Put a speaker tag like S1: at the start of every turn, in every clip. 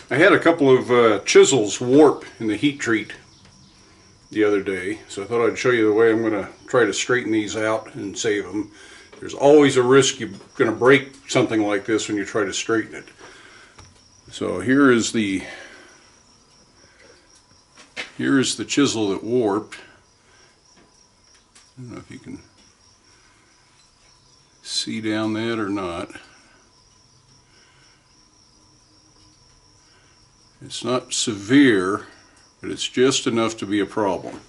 S1: I had a couple of chisels warp in the heat treat the other day, so I thought I'd show you the way I'm going to try to straighten these out and save them. There's always a risk you're going to break something like this when you try to straighten it. So here is the chisel that warped. I don't know if you can see down that or not. It's not severe, but it's just enough to be a problem.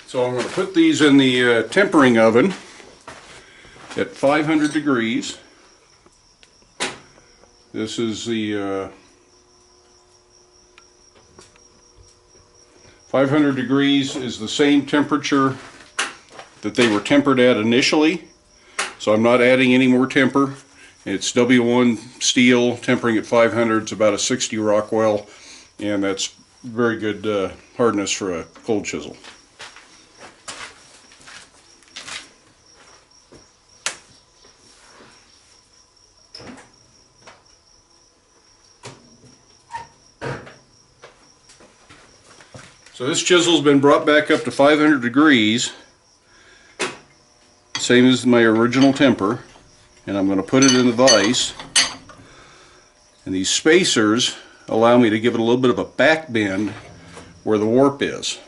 S1: So I'm going to put these in the tempering oven at 500 degrees. This is the 500 degrees is the same temperature that they were tempered at initially, so I'm not adding any more temper. It's W1 steel, tempering at 500. It's about a 60 Rockwell, and that's very good hardness for a cold chisel. So this chisel's been brought back up to 500 degrees, same as my original temper, and I'm going to put it in the vise. And these spacers allow me to give it a little bit of a back bend where the warp is.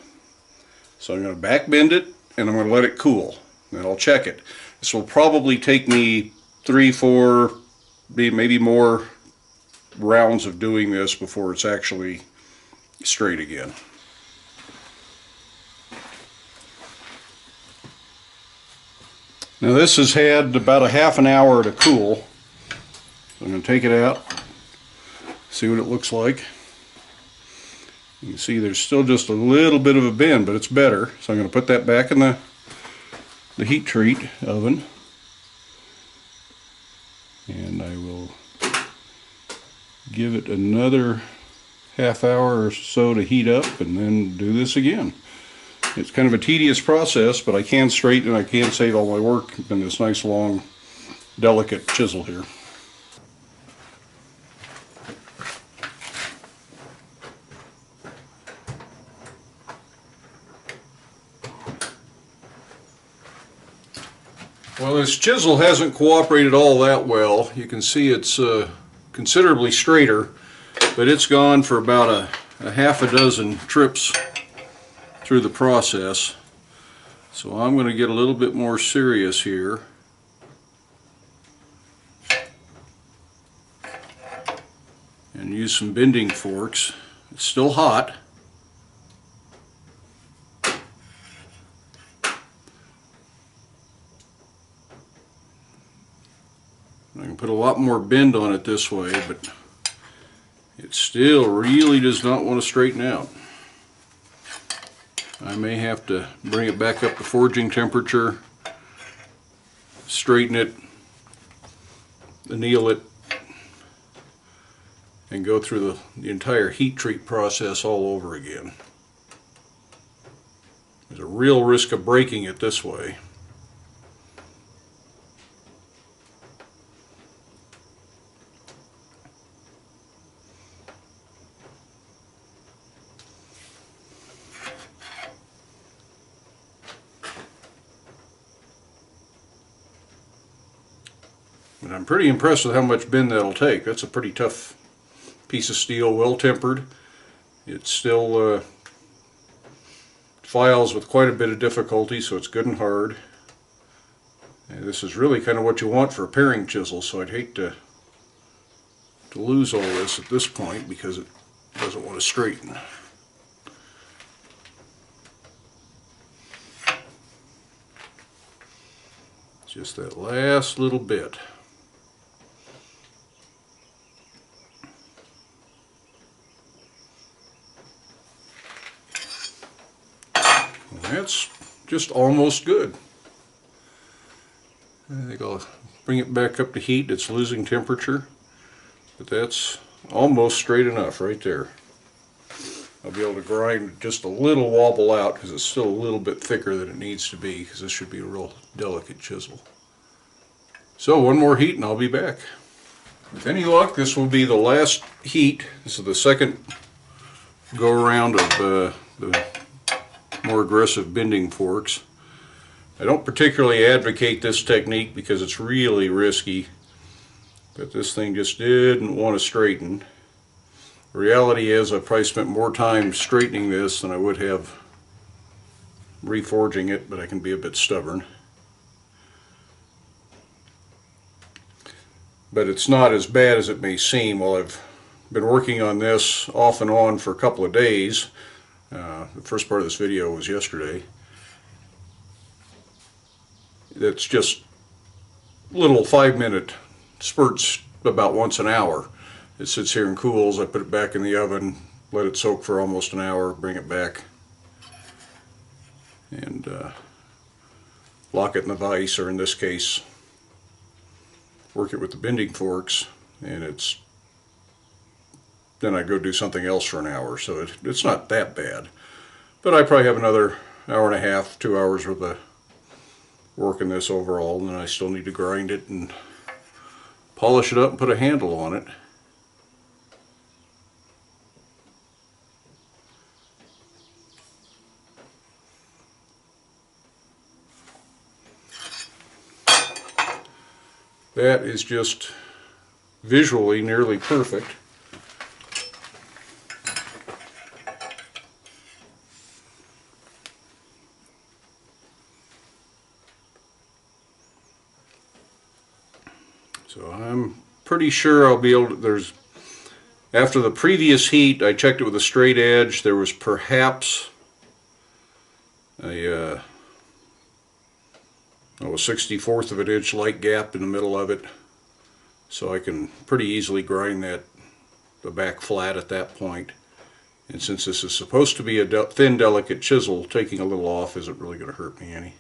S1: So I'm going to back bend it, and I'm going to let it cool. Then I'll check it. This will probably take me 3, 4, maybe more rounds of doing this before it's actually straight again. Now this has had about a half an hour to cool. So I'm going to take it out, see what it looks like. You can see there's still just a little bit of a bend, but it's better. So I'm going to put that back in the heat treat oven. And I will give it another half hour or so to heat up and then do this again. It's kind of a tedious process, but I can straighten and I can save all my work in this nice long delicate chisel here. Well, this chisel hasn't cooperated all that well. You can see it's considerably straighter, but it's gone for about a half a dozen trips through the process. So I'm going to get a little bit more serious here. And use some bending forks. It's still hot. I can put a lot more bend on it this way, but it still really does not want to straighten out. I may have to bring it back up to forging temperature, straighten it, anneal it, and go through the entire heat treat process all over again. There's a real risk of breaking it this way. And I'm pretty impressed with how much bend that'll take. That's a pretty tough piece of steel, well tempered. It still files with quite a bit of difficulty, so it's good and hard. And this is really kind of what you want for a paring chisel, so I'd hate to lose all this at this point because it doesn't want to straighten. Just that last little bit. That's just almost good. I think I'll bring it back up to heat. It's losing temperature, but that's almost straight enough right there. I'll be able to grind just a little wobble out because it's still a little bit thicker than it needs to be, because this should be a real delicate chisel. So one more heat and I'll be back. With any luck, this will be the last heat. This is the second go around of the more aggressive bending forks. I don't particularly advocate this technique because it's really risky, but this thing just didn't want to straighten. The reality is I probably spent more time straightening this than I would have reforging it, but I can be a bit stubborn. But it's not as bad as it may seem. While I've been working on this off and on for a couple of days, the first part of this video was yesterday, it's just little 5-minute spurts about once an hour. It sits here and cools. I put it back in the oven, let it soak for almost an hour, bring it back, and lock it in the vise, or in this case, work it with the bending forks, and then I go do something else for an hour. So it's not that bad. But I probably have another hour and a half, 2 hours worth of work in this overall, and then I still need to grind it and polish it up and put a handle on it. That is just visually nearly perfect. So I'm pretty sure I'll be able to, after the previous heat, I checked it with a straight edge. There was perhaps a 1/64 of an inch light gap in the middle of it, so I can pretty easily grind the back flat at that point. And since this is supposed to be a thin, delicate chisel, taking a little off isn't really going to hurt me any.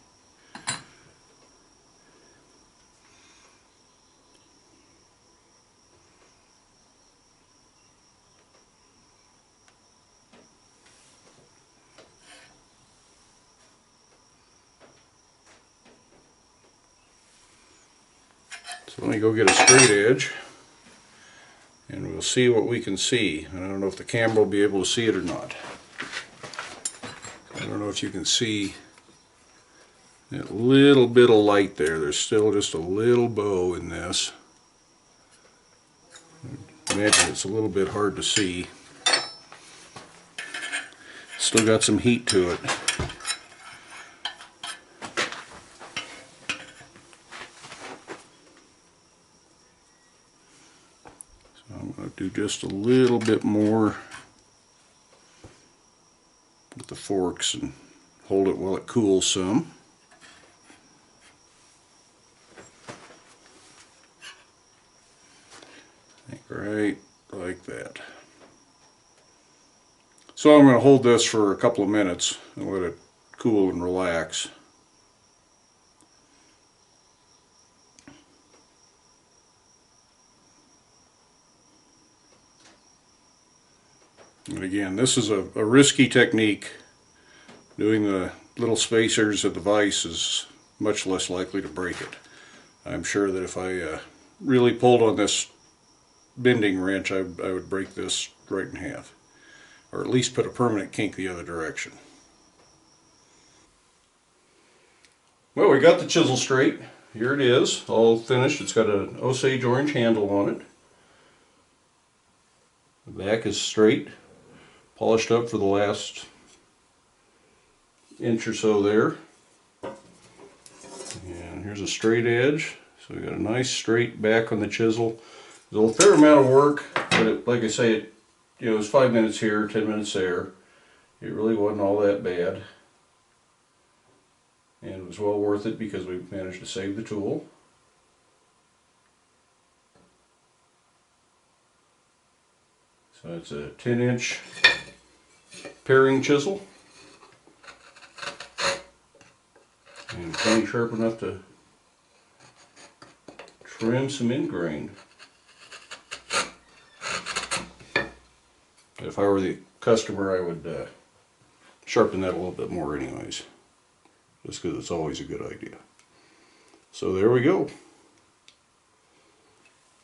S1: So let me go get a straight edge and we'll see what we can see. And I don't know if the camera will be able to see it or not. I don't know if you can see that little bit of light there. There's still just a little bow in this. I imagine it's a little bit hard to see. Still got some heat to it. I'm going to do just a little bit more with the forks and hold it while it cools some. Right like that. So I'm going to hold this for a couple of minutes and let it cool and relax. And again, this is a risky technique. Doing the little spacers at the vise is much less likely to break it. I'm sure that if I really pulled on this bending wrench, I would break this right in half, or at least put a permanent kink the other direction. Well, we got the chisel straight. Here it is, all finished. It's got an Osage orange handle on it. The back is straight, polished up for the last inch or so there. And here's a straight edge. So we got a nice straight back on the chisel. There's a fair amount of work, but like I say, it was 5 minutes here, 10 minutes there. It really wasn't all that bad. And it was well worth it because we managed to save the tool. So it's a 10-inch paring chisel. And plenty sharp enough to trim some end grain. If I were the customer, I would sharpen that a little bit more anyways, just because it's always a good idea. So there we go.